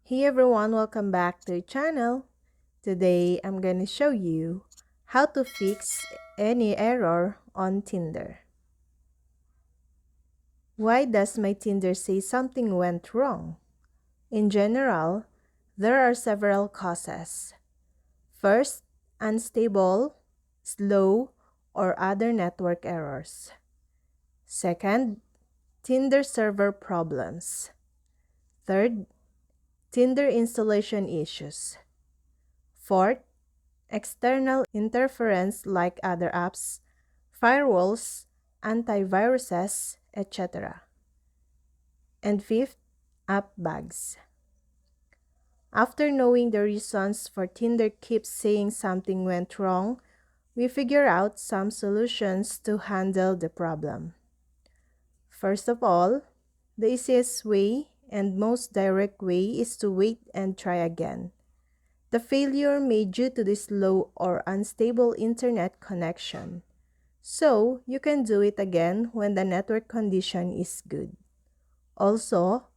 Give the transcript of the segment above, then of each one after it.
Hey everyone, welcome back to the channel. Today I'm gonna show you how to fix any error on Tinder. Why does my Tinder say something went wrong? In general, there are several causes. First, unstable, slow, or other network errors. Second, Tinder server problems. Third, Tinder installation issues. Fourth, external interference like other apps, firewalls, antiviruses, etc. And fifth, app bugs. After knowing the reasons for Tinder keeps saying something went wrong, we figure out some solutions to handle the problem. First of all, the easiest way and most direct way is to wait and try again. The failure may due to the slow or unstable internet connection. So, you can do it again when the network condition is good. Also,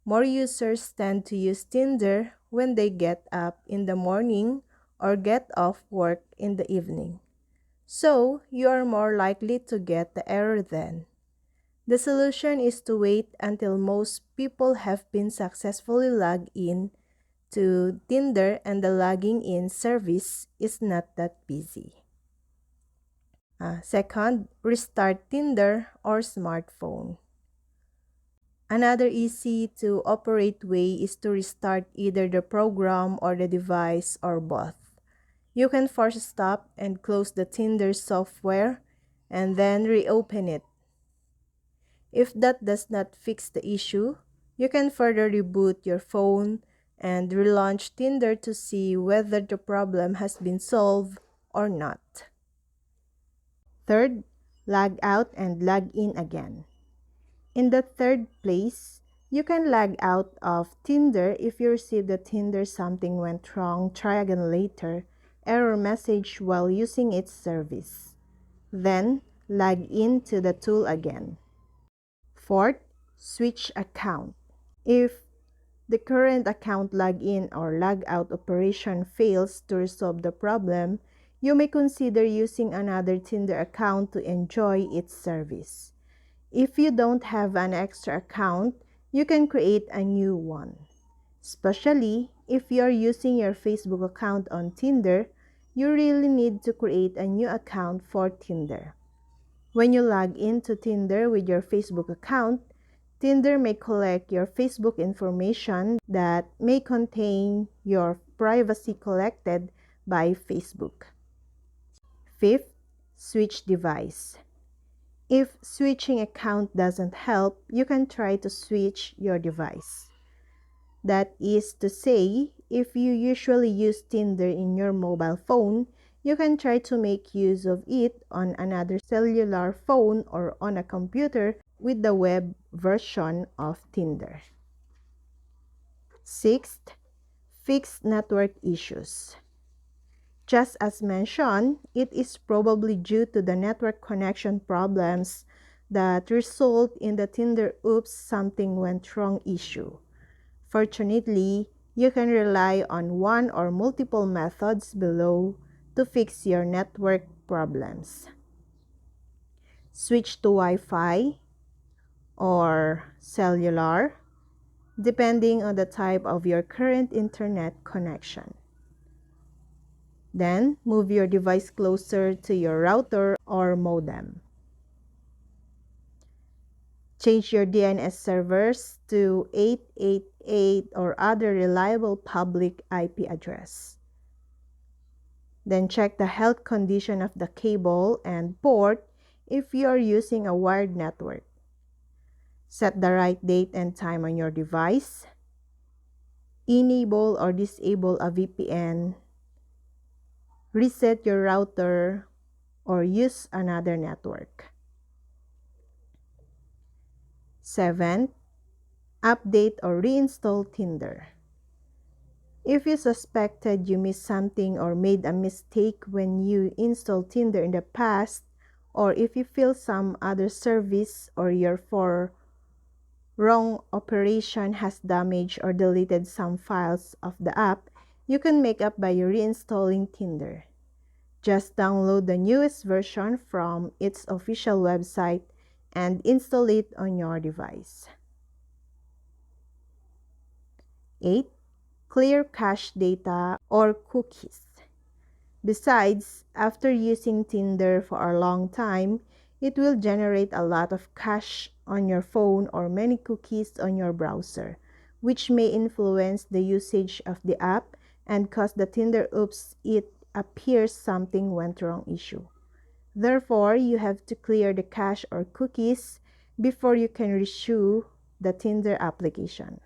more users tend to use Tinder when they get up in the morning or get off work in the evening. So, you are more likely to get the error then. The solution is to wait until most people have been successfully logged in to Tinder and the logging in service is not that busy. Second, restart Tinder or smartphone. Another easy to operate way is to restart either the program or the device or both. You can force stop and close the Tinder software and then reopen it. If that does not fix the issue, you can further reboot your phone and relaunch Tinder to see whether the problem has been solved or not. Third, log out and log in again. In the third place, you can log out of Tinder if you receive the Tinder something went wrong, try again later, error message while using its service. Then, log in to the tool again. Fourth, switch account. If the current account login or logout operation fails to resolve the problem, you may consider using another Tinder account to enjoy its service. If you don't have an extra account, you can create a new one. Especially if you're using your Facebook account on Tinder, you really need to create a new account for Tinder. When you log into Tinder with your Facebook account, Tinder may collect your Facebook information that may contain your privacy collected by Facebook. Fifth, switch device. If switching account doesn't help, you can try to switch your device. That is to say, if you usually use Tinder in your mobile phone, you can try to make use of it on another cellular phone or on a computer with the web version of Tinder. Sixth, fix network issues. Just as mentioned, it is probably due to the network connection problems that result in the Tinder oops something went wrong issue. Fortunately, you can rely on one or multiple methods below to fix your network problems. Switch to Wi-Fi or cellular, depending on the type of your current internet connection. Then, move your device closer to your router or modem. Change your DNS servers to 888 or other reliable public IP address. Then check the health condition of the cable and port if you are using a wired network. Set the right date and time on your device. Enable or disable a VPN. Reset your router or use another network. 7. Update or reinstall Tinder. If you suspected you missed something or made a mistake when you installed Tinder in the past, or if you feel some other service or your wrong operation has damaged or deleted some files of the app, you can make up by reinstalling Tinder. Just download the newest version from its official website and install it on your device. 8. Clear cache data or cookies. Besides, after using Tinder for a long time, it will generate a lot of cache on your phone or many cookies on your browser, which may influence the usage of the app and cause the Tinder oops it appears something went wrong issue. Therefore, you have to clear the cache or cookies before you can reissue the Tinder application.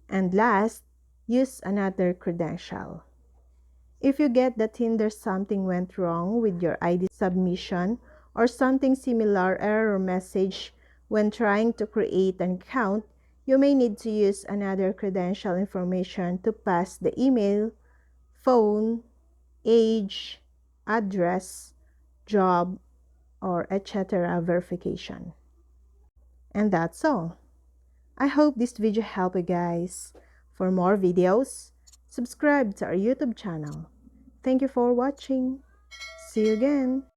And last, use another credential. If you get the Tinder something went wrong with your ID submission or something similar error message when trying to create an account, you may need to use another credential information to pass the email, phone, age, address, job, or etc. verification. And that's all. I hope this video helped you guys. For more videos, subscribe to our YouTube channel. Thank you for watching. See you again.